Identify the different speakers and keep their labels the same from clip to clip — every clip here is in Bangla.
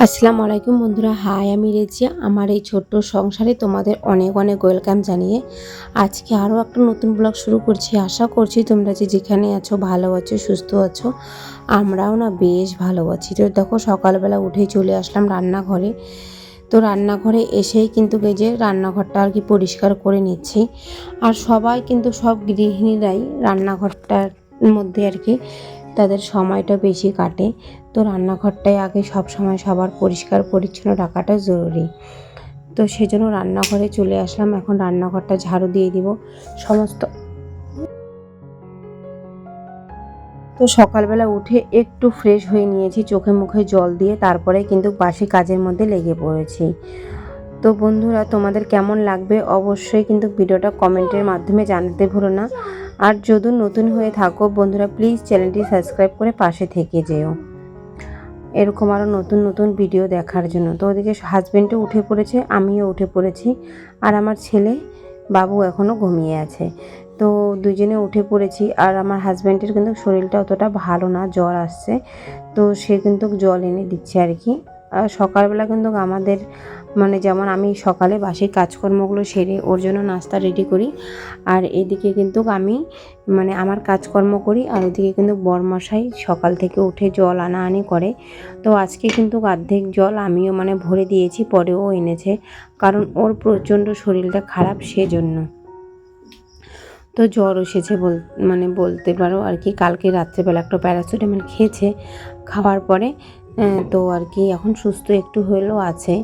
Speaker 1: আসসালামু আলাইকুম বন্ধুরা, হাই আমি রেজিয়া। আমার এই ছোট্ট সংসারে তোমাদের অনেক অনেক ওয়েলকাম জানিয়ে আজকে আরও একটা নতুন ব্লগ শুরু করছি। আশা করছি তোমরা যে যেখানে আছো ভালো আছো, সুস্থ আছো। আমরাও না বেশ ভালো আছি। তো দেখো সকালবেলা উঠেই চলে আসলাম রান্নাঘরে। তো রান্নাঘরে এসেই কিন্তু এই যে রান্নাঘরটা আর কি পরিষ্কার করে নিচ্ছি। আর সবাই কিন্তু সব গৃহিণীরাই রান্নাঘরটার মধ্যে আর কি তাদের সময়টা বেশি কাটে। তো রান্নাঘরটাই আগে সব সময় সবার পরিষ্কার পরিচ্ছন্ন রাখাটা জরুরি। তো সেজন্য রান্নাঘরে চলে আসলাম। এখন রান্নাঘরটা ঝাড়ু দিয়ে দিব সমস্ত। তো সকালবেলা উঠে একটু ফ্রেশ হয়ে নিয়েছি, চোখে মুখে জল দিয়ে তারপরে কিন্তু বাসি কাজের মধ্যে লেগে পড়েছি। তো বন্ধুরা, তোমাদের কেমন লাগবে অবশ্যই কিন্তু ভিডিওটা কমেন্টের মাধ্যমে জানাতে ভুলো না। আর যদি নতুন হয়ে থাকো বন্ধুরা, প্লিজ চ্যানেলটি সাবস্ক্রাইব করে পাশে থেকে যেও এরকম আরও নতুন নতুন ভিডিও দেখার জন্য। তো ওদিকে হাজব্যান্ডও উঠে পড়েছে, আমিও উঠে পড়েছি, আর আমার ছেলে বাবু এখনও ঘুমিয়ে আছে। তো দুজনে উঠে পড়েছি। আর আমার হাজব্যান্ডের কিন্তু শরীরটা অতটা ভালো না, জ্বর আসছে। তো সে কিন্তু জল এনে দিচ্ছে আর কি। আর সকালবেলা কিন্তু আমাদের যেমন আমি সকালে বাসি কাজকর্মগুলো সেরে ওর জন্য নাস্তা রেডি করি, আর এদিকে কিন্তু আমি আমার কাজকর্ম করি, আর ওদিকে কিন্তু বরমশাই সকাল থেকে উঠে জল আনাআনি করে। তো আজকে কিন্তু অর্ধেক জল আমিও ভরে দিয়েছি, পরেও এনেছে, কারণ ওর প্রচণ্ড শরীরটা খারাপ সেজন্য। তো জ্বর এসেছে বলতে পারো আর কি। কালকে রাত্রেবেলা একটা প্যারাসিটামল খেয়েছে, খাওয়ার পরে তো আর কি এখন সুস্থ একটু হলেও আছে।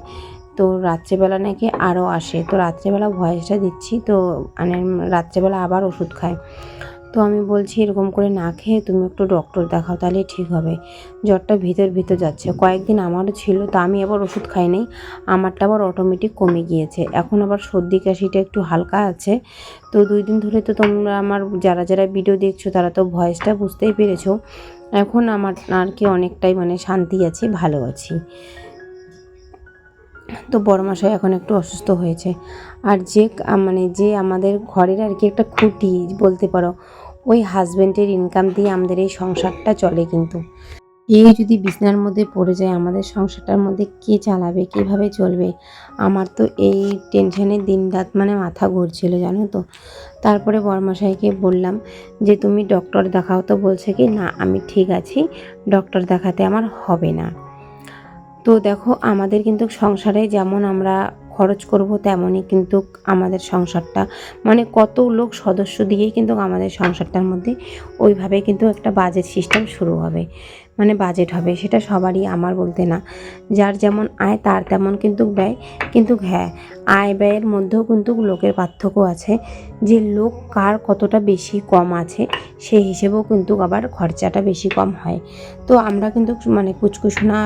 Speaker 1: তো রাত্রেবেলা নাকি আরও আসে। তো রাত্রেবেলা ভয়েসটা দিচ্ছি, তো রাত্রেবেলা আবার ওষুধ খায়। তো আমি বলছি এরকম করে না খেয়ে তুমি একটু ডক্টর দেখাও, তাহলে ঠিক হবে। জ্বরটা ভিতর যাচ্ছে। কয়েকদিন আমারও ছিল, তো আমি আবার ওষুধ খাই নাই, আমারটা আবার অটোমেটিক কমে গিয়েছে। এখন আবার সর্দি কাশিটা একটু হালকা আছে। তো 2 দিন ধরে তো তোমরা আমার যারা ভিডিও দেখছো তারা তো ভয়েসটা বুঝতেই পেরেছো। এখন আমার আর কি অনেকটাই শান্তি আছি, ভালো আছি। তো বড়মশাই এখন একটু অসুস্থ হয়েছে। আর যে আমাদের ঘরের আর কি একটা খুঁটি বলতে পারো, ওই হাজব্যান্ডের ইনকাম দিয়ে আমাদের এই সংসারটা চলে। কিন্তু এই যদি বিছানার মধ্যে পড়ে যায়, আমাদের সংসারটার মধ্যে কে চালাবে, কীভাবে চলবে? আমার তো এই টেনশনে দিন রাত মাথা ঘুরছিল, জানো তো। তারপরে বড়মশাইকে বললাম যে তুমি ডক্টর দেখাও। তো বলছে কি না, আমি ঠিক আছি, ডক্টর দেখাতে আমার হবে না। তো দেখো আমাদের কিন্তু সংসারে যেমন আমরা খরচ করব, তেমনই কিন্তু আমাদের সংসারটা কত লোক সদস্য দিয়েই কিন্তু আমাদের সংসারটার মধ্যে ওইভাবে কিন্তু একটা বাজেট সিস্টেম শুরু হবে, বাজেট হবে। সেটা সবারই, আমার বলতে না। যার যেমন আয় তার তেমন কিন্তু ব্যয়। কিন্তু হ্যাঁ, আয় ব্যয়ের মধ্যেও কিন্তু লোকের পার্থক্য আছে, যে লোক কার কতটা বেশি কম আছে সেই হিসেবেও কিন্তু আবার খরচাটা বেশি কম হয়। তো আমরা কিন্তু কুচকুশোনা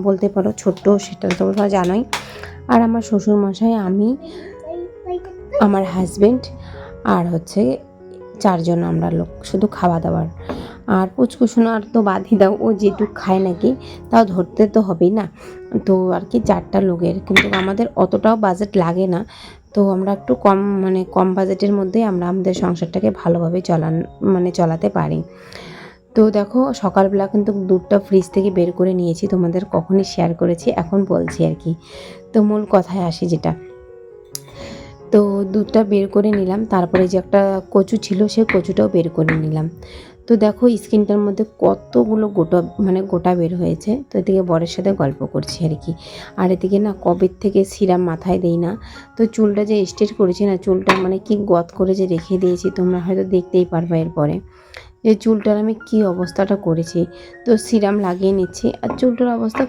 Speaker 1: বলতে পারো, ছোট্ট, সেটা তোমরা জানোই। আর আমার শ্বশুরমশাই, আমি, আমার হাজব্যান্ড, আর 4 জন আমরা লোক শুধু খাওয়া দাওয়ার। আর পুচকুসোনার তো বাদই দাও, ও যেটুক খায় নাকি, তাও ধরতে তো হবেই না। তো আর কি 4টা লোকের কিন্তু আমাদের অতটাও বাজেট লাগে না। তো আমরা একটু কম বাজেটের মধ্যেই আমরা আমাদের সংসারটাকে ভালোভাবে চালাতে পারি। তো দেখো সকালবেলা কিন্তু দুধটা ফ্রিজ থেকে বের করে নিয়েছি, তোমাদের কখনই শেয়ার করেছি, এখন বলছি আর কি। তো মূল কথায় আসি যেটা, তো দুধটা বের করে নিলাম, তারপরে যে একটা কচু ছিল সেই কচুটাও বের করে নিলাম। তো দেখো স্কিনটার মধ্যে কতগুলো গোটা বের হয়েছে। তো এদিকে বরের সাথে গল্প করছি আর কি। আর এদিকে না কবের থেকে সিরাম মাথায় দেই না। তো চুলটা যে স্ট্রেট করেছি না, চুলটা কি গত করে যে রেখে দিয়েছি, তোমরা হয়তো দেখতেই পারবে এরপরে যে চুলটার আমি কি অবস্থাটা করেছি। তো সিরাম লাগিয়ে নিচ্ছি, আর চুলটার অবস্থা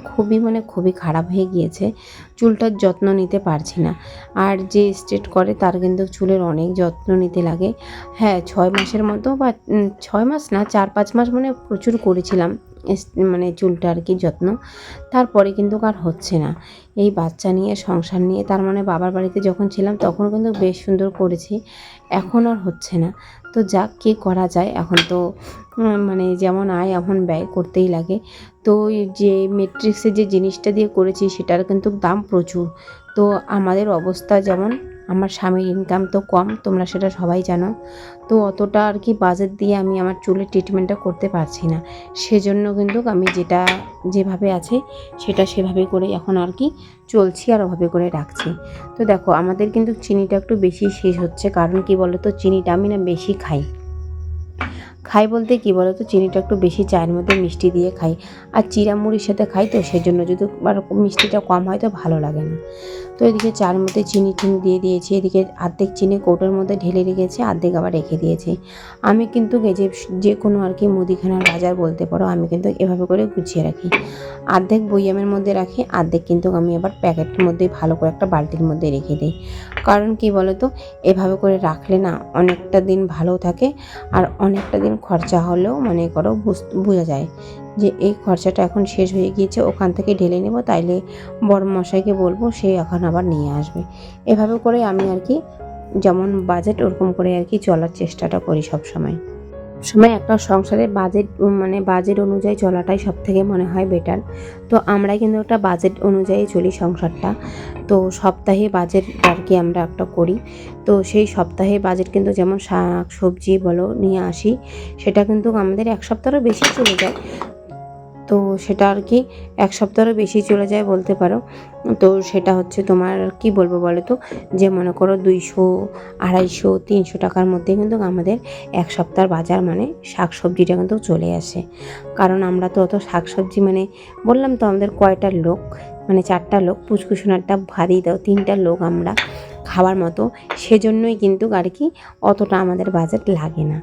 Speaker 1: খুবই খারাপ হয়ে গিয়েছে। চুলটার যত্ন নিতে পারছি না। আর যে স্ট্রেট করে তার কিন্তু চুলের অনেক যত্ন নিতে লাগে। হ্যাঁ, 6 মাসের মতো, বা 6 মাস না, 4-5 মাস প্রচুর করেছিলাম চুলটা আর কি যত্ন। তারপরে কিন্তু আর হচ্ছে না। এই বাচ্চা নিয়ে, সংসার নিয়ে, তার বাবার বাড়িতে যখন ছিলাম তখন কিন্তু বেশ সুন্দর করেছি, এখন আর হচ্ছে না। তো যাক, কী করা যায়। এখন তো যেমন আয় এখন ব্যয় করতেই লাগে। তো যে ম্যাট্রিক্সের যে জিনিসটা দিয়ে করেছি সেটার কিন্তু দাম প্রচুর। তো আমাদের অবস্থা যেমন আমার স্বামীর ইনকাম তো কম, তোমরা সেটা সবাই জানো। তো অতটা আর কি বাজেট দিয়ে আমি আমার চুলের ট্রিটমেন্টটা করতে পারছি না। সেজন্য কিন্তু আমি যেটা যেভাবে আছে সেটা সেভাবে করে এখন আর কি চলছি আর ওভাবে করে রাখছি। তো দেখো আমাদের কিন্তু চিনিটা একটু বেশি শেষ হচ্ছে, কারণ কি বলো তো, চিনিটা আমি না বেশি খাই বলতে কি বলো তো, চিনিটা একটু বেশি চায়ের মধ্যে মিষ্টি দিয়ে খাই, আর চিড়া মুড়ির সাথে খাই, তো সেজন্য যদি মিষ্টিটা কম হয় তো ভালো লাগে না। তো এদিকে চার মধ্যে চিনি দিয়ে দিয়েছি, এদিকে অর্ধেক চিনি কৌটোর মধ্যে ঢেলে রেখেছি, অর্ধেক আবার রেখে দিয়েছি। আমি কিন্তু যে কোনো আর কি মুদিখানার বাজার বলতে পারো, আমি কিন্তু এভাবে করে গুছিয়ে রাখি। অর্ধেক বয়ামের মধ্যে রাখি, অর্ধেক কিন্তু আমি আবার প্যাকেটের মধ্যে ভালো করে একটা বালতির মধ্যে রেখে দিই। কারণ কি বলো তো, এভাবে করে রাখলে না অনেকটা দিন ভালো থাকে, আর অনেকটা দিন খরচা হলেও মনে করো বোঝা যায় যে এই খরচাটা এখন শেষ হয়ে গিয়েছে, ওখান থেকে ঢেলে নেব, তাইলে বড় মশাইকে বলবো সে এখন আবার নিয়ে আসবে। এভাবে করে আমি আর কি যেমন বাজেট ওরকম করে আর কি চলার চেষ্টাটা করি সব সময় একটা সংসারে বাজেট অনুযায়ী চলাটাই সব থেকে মনে হয় বেটার। তো আমরা কিন্তু একটা বাজেট অনুযায়ী চলি সংসারটা। তো সপ্তাহে বাজেট আর কি আমরা একটা করি। তো সেই সপ্তাহে বাজেট কিন্তু যেমন শাক সবজি বলো নিয়ে আসি, সেটা কিন্তু আমাদের এক সপ্তাহেরও বেশি চলে যায়। তো সেটা আর কি এক সপ্তাহেরও বেশি চলে যায় বলতে পারো। তো সেটা হচ্ছে তোমার কি বলবো বলো তো, যে মনে করো 200, 250, 300 টাকার মধ্যে কিন্তু আমাদের এক সপ্তাহের বাজার মানে শাক সবজিটা কিন্তু চলে আসে। কারণ আমরা তো অত শাক সবজি বললাম তো আমাদের কয়টা লোক, 4টা লোক, পুচকুসোনারটা ভারী দাও 3টা লোক আমরা খাওয়ার মতো, সেজন্যই কিন্তু আর কি অতটা আমাদের বাজেট লাগে না।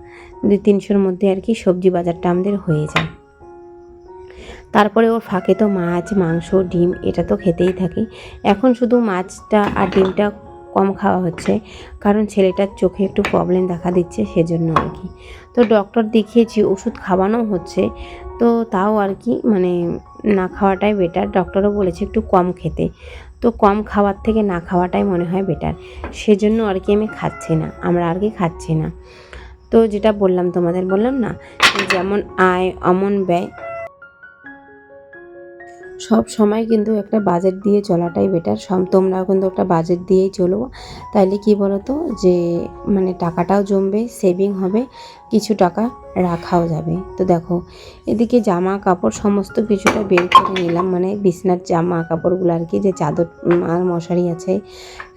Speaker 1: 200-300-র মধ্যে আর কি সবজি বাজারটা আমাদের হয়ে যায়। তারপরে ওর ফাঁকে তো মাছ মাংস ডিম এটা তো খেতেই থাকি। এখন শুধু মাছটা আর ডিমটা কম খাওয়া হচ্ছে, কারণ ছেলেটার চোখে একটু প্রবলেম দেখা দিচ্ছে, সেজন্য আর কি। তো ডক্টর দেখিয়েছি, ওষুধ খাওয়ানো হচ্ছে, তো তাও আর কি না খাওয়াটাই বেটার। ডক্টরও বলেছে একটু কম খেতে, তো কম খাওয়ার থেকে না খাওয়াটাই মনে হয় বেটার। সেজন্য আর কি আমরা আর কি খাচ্ছি না। তো যেটা বললাম না, যেমন আয় অমন ব্যয়, সব সময় কিন্তু একটা বাজেট দিয়ে চলাটাই বেটার। তোমরাও কিন্তু একটা বাজেট দিয়েই চলো, তাইলে কি বলো তো, যে টাকাটাও জমবে, সেভিং হবে, কিছু টাকা রাখাও যাবে। তো দেখো এদিকে জামা কাপড় সমস্ত কিছুটা বের করে নিলাম, বিছনার জামা কাপড়গুলো আর কি, যে চাদর আর মশারি আছে,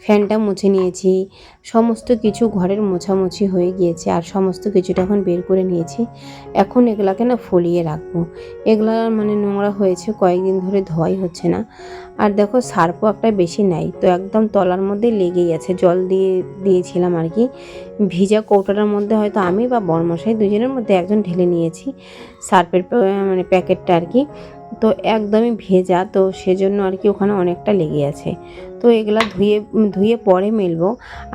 Speaker 1: ফ্যানটা মুছে নিয়েছি, সমস্ত কিছু ঘরের মোছামুছি হয়ে গিয়েছে, আর সমস্ত কিছুটা এখন বের করে নিয়েছি। এখন এগুলাকে না ফলিয়ে রাখবো। এগুলা নোংরা হয়েছে, কয়েকদিন ধরে ধোয়াই হচ্ছে না। আর দেখো সার্ফও একটা বেশি নাই, তো একদম তলার মধ্যে লেগেই আছে, জল দিয়েছিলাম আর কি। ভিজা কৌটাটার মধ্যে হয়তো আমি বা বরমশাই দুজনের মধ্যে একজন ঢেলে নিয়েছি সার্ফের প্যাকেটটা আর কি। তো একদমই ভেজা, তো সেজন্য আর কি ওখানে অনেকটা লেগে আছে। তো এগুলা ধুয়ে পরে মেলবো।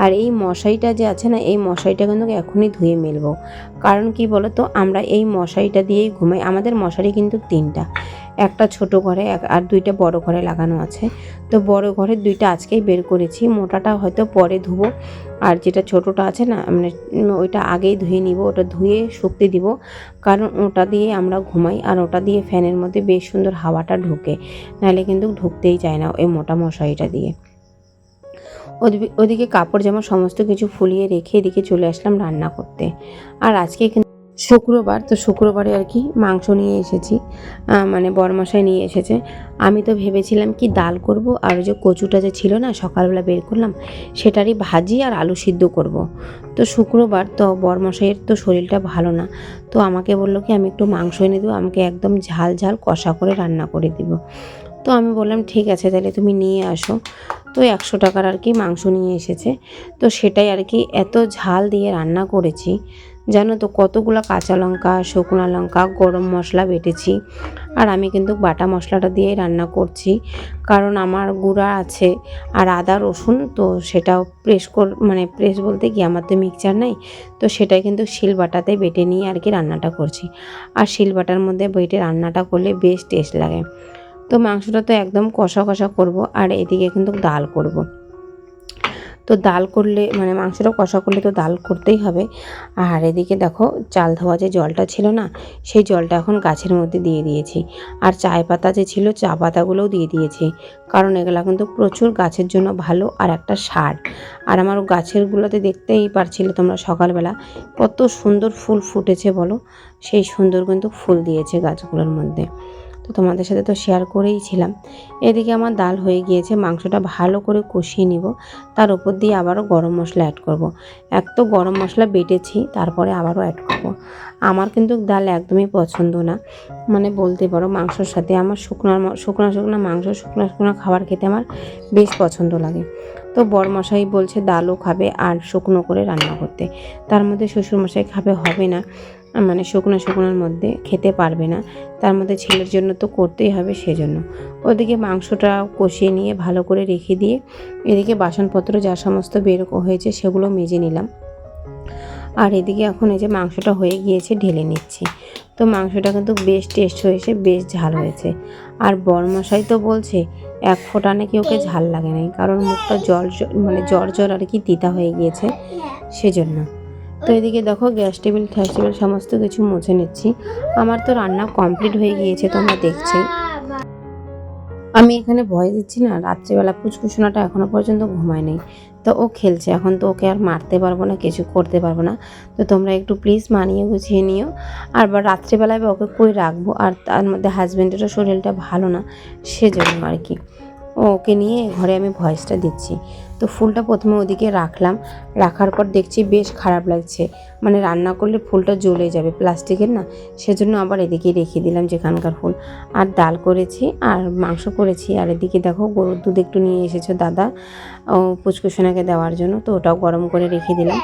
Speaker 1: আর এই মশারিটা যে আছে না, এই মশারিটা কিন্তু এখনই ধুয়ে মেলবো। কারণ কি বলো তো, আমরা এই মশারিটা দিয়েই ঘুমাই। আমাদের মশারি কিন্তু 3টা, একটা ছোট ঘরে আর 2টা বড় ঘরে লাগানো আছে। তো বড় ঘরের 2টা আজকেই বের করেছি, মোটাটা হয়তো পরে ধুবো, আর যেটা ছোটটা আছে না ওইটা আগেই ধুয়ে নিব, ওটা ধুয়ে শুকতে দিব। কারণ ওটা দিয়ে আমরা ঘুমাই, আর ওটা দিয়ে ফ্যানের মধ্যে বেশ সুন্দর হাওয়াটা ঢোকে, নাহলে কিন্তু ঢুকতেই চায় না এই মোটা মশারিটা দিয়ে। ওদিকে কাপড় জামা সমস্ত কিছু ফুলিয়ে রেখে এদিকে চলে আসলাম রান্না করতে। আর আজকে শুক্রবার, তো শুক্রবারে আর কি মাংস নিয়ে এসেছি, বরমশাই নিয়ে এসেছে। আমি তো ভেবেছিলাম কি ডাল করব, আর ওই যে কচুটা যে ছিল না সকালবেলা বের করলাম, সেটারই ভাজি আর আলু সিদ্ধ করব। তো শুক্রবার তো বরমশাইয়ের তো শরীরটা ভালো না, তো আমাকে বললো কি আমি একটু মাংস এনে দেবো, আমাকে একদম ঝাল ঝাল কষা করে রান্না করে দিব। তো আমি বললাম ঠিক আছে তাহলে তুমি নিয়ে আসো। তো 100 টাকার আর কি মাংস নিয়ে এসেছে, তো সেটাই আর কি এত ঝাল দিয়ে রান্না করেছি। জানো তো কতগুলো কাঁচা লঙ্কা, শুকনো লঙ্কা, গরম মশলা বেটেছি। আর আমি কিন্তু বাটা মশলাটা দিয়েই রান্না করছি, কারণ আমার গুঁড়া আছে আর আদা রসুন, তো সেটাও প্রেস বলতে কি আমার তো মিক্সচার নাই, তো সেটাই কিন্তু শিলবাটাতে বেটে নিয়ে আর কি রান্নাটা করছি। আর শিলবাটার মধ্যে বেটে রান্নাটা করলে বেশ টেস্ট লাগে। তো মাংসটা তো একদম কষা কষা করব, আর এদিকে কিন্তু ডাল করব। তো ডাল করলে মানে মাংসটা কষা করলে তো ডাল করতেই হবে। আর এদিকে দেখো চাল ধোয়া যে জলটা ছিল না, সেই জলটা এখন গাছের মধ্যে দিয়ে দিয়েছি। আর চায় পাতা যে ছিল চা পাতাগুলোও দিয়ে দিয়েছি, কারণ এগুলা কিন্তু প্রচুর গাছের জন্য ভালো আর একটা সার। আর আমার গাছেরগুলোতে দেখতেই পারছিলে তোমরা সকালবেলা কত সুন্দর ফুল ফুটেছে বলো, সেই সুন্দর কিন্তু ফুল দিয়েছে গাছগুলোর মধ্যে। তো তোমাদের সাথে তো শেয়ার করেই ছিলাম। এদিকে আমার ডাল হয়ে গিয়েছে, মাংসটা ভালো করে কষিয়ে নিব, তার উপর দিয়ে আবারও গরম মশলা অ্যাড করব। এক তো গরম মশলা বেটেছি, তারপরে আবারও অ্যাড করব। আমার কিন্তু ডাল একদমই পছন্দ না, মানে বলতে পারো মাংসর সাথে আমার শুকনো মাংস শুকনো খাবার খেতে আমার বেশ পছন্দ লাগে। তো বরমশাই বলছে ডালও খাবে আর শুকনো করে রান্না করতে, তার মধ্যে শ্বশুরমশাই খাবে হবে না, মানে শুকনোর মধ্যে খেতে পারবে না, তার মধ্যে ছেলের জন্য তো করতেই হবে, সেজন্য। ওদিকে মাংসটা কষিয়ে নিয়ে ভালো করে রেখে দিয়ে এদিকে বাসনপত্র যা সমস্ত বের হয়েছে সেগুলো মেজে নিলাম। আর এদিকে এখন এই যে মাংসটা হয়ে গিয়েছে ঢেলে নিচ্ছি। তো মাংসটা কিন্তু বেশ টেস্ট হয়েছে, বেশ ঝাল হয়েছে। আর বরমশাই তো বলছে এক ফোঁটা নাকি ওকে ঝাল লাগে নাই, কারণ মুখটা মানে জ্বর আর কি তিতা হয়ে গিয়েছে, সেজন্য। তো এদিকে দেখো গ্যাস টেবিল সমস্ত কিছু মুছে নিচ্ছি। আমার তো রান্না কমপ্লিট হয়ে গিয়েছে, তোমরা দেখছি। আমি এখানে ভয় দিচ্ছি না, রাত্রিবেলা পুচকুসোনাটা এখনো পর্যন্ত ঘুমায় নেই, তো ও খেলছে। এখন তো ওকে আর মারতে পারবো না, কিছু করতে পারবো না। তো তোমরা একটু প্লিজ মানিয়ে গুছিয়ে নিও। আর রাত্রিবেলায় ওকে কই রাখবো, আর তার মধ্যে হাজব্যান্ডেরও শরীরটা ভালো না, সেজন্য আর কি ওকে নিয়ে ঘরে আমি ভয়েসটা দিচ্ছি। তো ফুলটা প্রথমে ওদিকে রাখার পর দেখছি বেশ খারাপ লাগছে, মানে রান্না করলে ফুলটা জ্বলে যাবে, প্লাস্টিকের না, সেজন্য আবার এদিকে রেখে দিলাম যেখানকার ফুল। আর ডাল করেছি আর মাংস করেছি। আর এদিকে দেখো গরুর দুধ একটু নিয়ে এসেছো দাদা ও পুচকুসোনাকে দেওয়ার জন্য, তো ওটাও গরম করে রেখে দিলাম।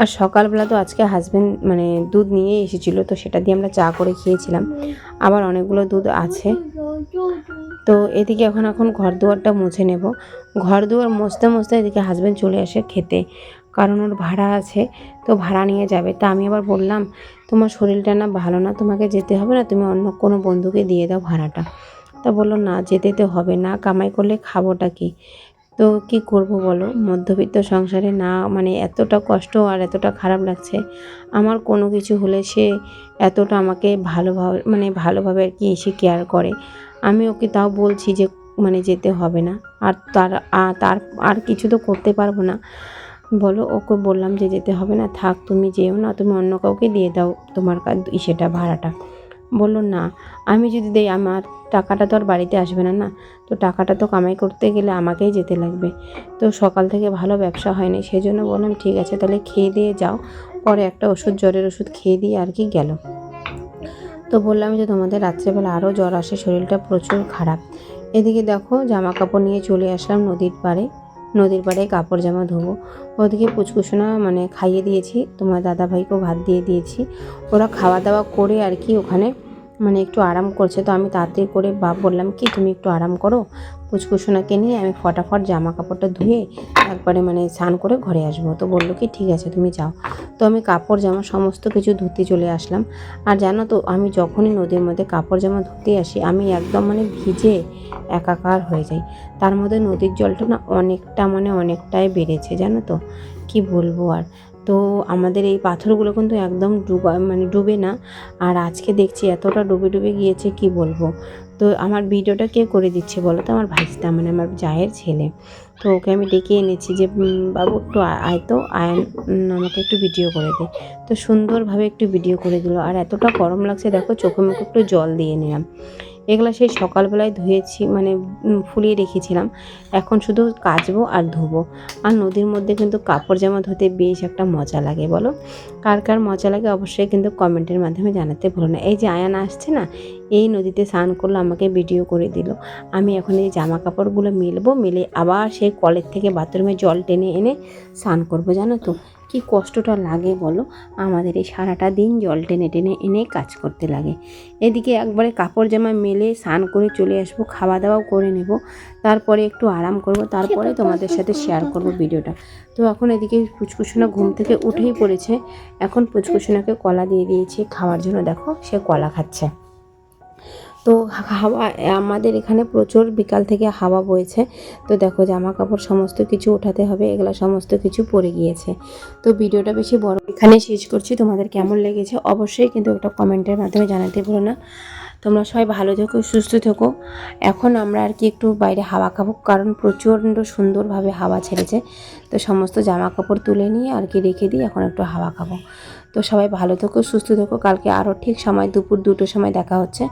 Speaker 1: আর সকালবেলা তো আজকে হাজব্যান্ড মানে দুধ নিয়ে এসেছিলো, তো সেটা দিয়ে আমরা চা করে খেয়েছিলাম, আবার অনেকগুলো দুধ আছে। তো এদিকে এখন ঘর দুয়ারটা মুছে নেব। ঘর দুয়ার মুছতে এদিকে হাজব্যান্ড চলে আসে খেতে, কারণ ওর ভাড়া আছে, তো ভাড়া নিয়ে যাবে। তা আমি আবার বললাম তোমার শরীরটা না ভালো না, তোমাকে যেতে হবে না, তুমি অন্য কোনো বন্ধুকে দিয়ে দাও ভাড়াটা। তা বললো না যেতে তো হবে না, কামাই করলে খাবোটা কি। তো কি করব বলো, মধ্যবিত্ত সংসারে না, মানে এতটা কষ্ট আর এতটা খারাপ লাগছে। আমার কোনো কিছু হলে সে এতটা আমাকে ভালোভাবে আর কি এসে কেয়ার করে। আমি ওকে তাও বলছি যে মানে যেতে হবে না, আর তার আর কিছু তো করতে পারবো না বলো। ওকে বললাম যে যেতে হবে না, থাক তুমি যেও না, তুমি অন্য কাউকে দিয়ে দাও তোমার সেটা ভাড়াটা। বললো না, আমি যদি দেই আমার টাকাটা তো আর বাড়িতে আসবে না, তো টাকাটা তো কামাই করতে গেলে আমাকেই যেতে লাগবে। তো সকাল থেকে ভালো ব্যবসা হয়নি, সেই জন্য বললাম ঠিক আছে তাহলে খেয়ে দিয়ে যাও। পরে একটা জ্বরের ওষুধ খেয়ে দিয়ে আর কি গেল। তো বললাম যে তোমাদের রাত্রেবেলা আরও জ্বর আসে, শরীরটা প্রচুর খারাপ। এদিকে দেখো জামা কাপড় নিয়ে চলে আসলাম নদীর পাড়ে কাপড় জামা ধোবো। ওদিকে পুচকুসোনা মানে খাইয়ে দিয়েছি, তোমার দাদাভাইকেও ভাত দিয়ে দিয়েছি। ওরা খাওয়া দাওয়া করে আর কি ওখানে মানে একটু আরাম করছে। তো আমি তাড়াতাড়ি করে বললাম কি তুমি একটু আরাম করো, পুচকুসোনাকে নিয়ে আমি ফটাফট জামা কাপড়টা ধুয়ে একবারে মানে স্নান করে ঘরে আসবো। তো বললো কি ঠিক আছে তুমি যাও। তো আমি কাপড় জামা সমস্ত কিছু ধুতে চলে আসলাম। আর জানো তো আমি যখনই নদীর মধ্যে কাপড় জামা ধুতে আসি আমি একদম মানে ভিজে একাকার হয়ে যাই। তার মধ্যে নদীর জলটা না অনেকটাই বেড়েছে, জানো তো কি বলবো আর। তো আমাদের এই পাথরগুলো কিন্তু একদম ডুবে না, আর আজকে দেখছি এতটা ডুবে গিয়েছে কি বলবো। তো আমার ভিডিওটা কে করে দিচ্ছে বলো তো, আমার ভাইস্তা মানে আমার জায়ের ছেলে। তো ওকে আমি ডেকে এনেছি যে বাবু একটু আয় তো আমাকে একটু ভিডিও করে দে। তো সুন্দরভাবে একটু ভিডিও করে দিল। আর এতটা গরম লাগছে দেখো, চোখে মুখে একটু জল দিয়ে নিলাম। এগুলো সেই সকালবেলায় ধুয়েছি মানে ফুলিয়ে রেখেছিলাম, এখন শুধু কাচবো আর ধুবো। আর নদীর মধ্যে কিন্তু কাপড় জামা ধুতে বেশ একটা মজা লাগে বলো, কার মজা লাগে অবশ্যই কিন্তু কমেন্টের মাধ্যমে জানাতে ভুলো না। এই যে আয়ান আসছে না, এই নদীতে স্নান করলো, আমাকে ভিডিও করে দিল। আমি এখন এই জামা কাপড়গুলো মেলে আবার সেই কলের থেকে বাথরুমে জল টেনে এনে স্নান করবো। জানো তো কি কষ্টটা লাগে বলো, আমাদের এই সারাটা দিন জল টেনে এনে কাজ করতে লাগে। এদিকে একবারে কাপড় জামা মেলে স্নান করে চলে আসবো, খাওয়া দাওয়াও করে নেব, তারপরে একটু আরাম করব, তারপরে তোমাদের সাথে শেয়ার করব ভিডিওটা। তো এখন এদিকে পুচকুসোনা ঘুম থেকে উঠেই পড়েছে, এখন পুচকুসোনাকে কলা দিয়ে দিয়েছি খাওয়ার জন্য, দেখো সে কলা খাচ্ছে। তো হাওয়া আমাদের এখানে প্রচুর বিকাল থেকে হাওয়া বইছে। তো দেখো জামা কাপড় সমস্ত কিছু ওঠাতে হবে, এগুলা সমস্ত কিছু পড়ে গিয়েছে। তো ভিডিওটা বেশি বড় এখানে শেষ করছি। তোমাদের কেমন লেগেছে অবশ্যই কিন্তু একটা কমেন্টের মাধ্যমে জানাতে ভুলো না। তোমরা সবাই ভালো থেকো, সুস্থ থেকো। এখন আমরা আর কি একটু বাইরে হাওয়া খাবো, কারণ প্রচণ্ড সুন্দরভাবে হাওয়া ছেড়েছে। তো সমস্ত জামা কাপড় তুলে নিয়ে আর কি রেখে দিই, এখন একটু হাওয়া খাবো। তো সবাই ভালো থেকো, সুস্থ থেকো। কালকে আরও ঠিক সময় দুপুর 2টোর সময় দেখা হচ্ছে।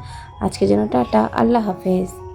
Speaker 1: আজকের জন্য টাটা, আল্লাহ হাফেজ।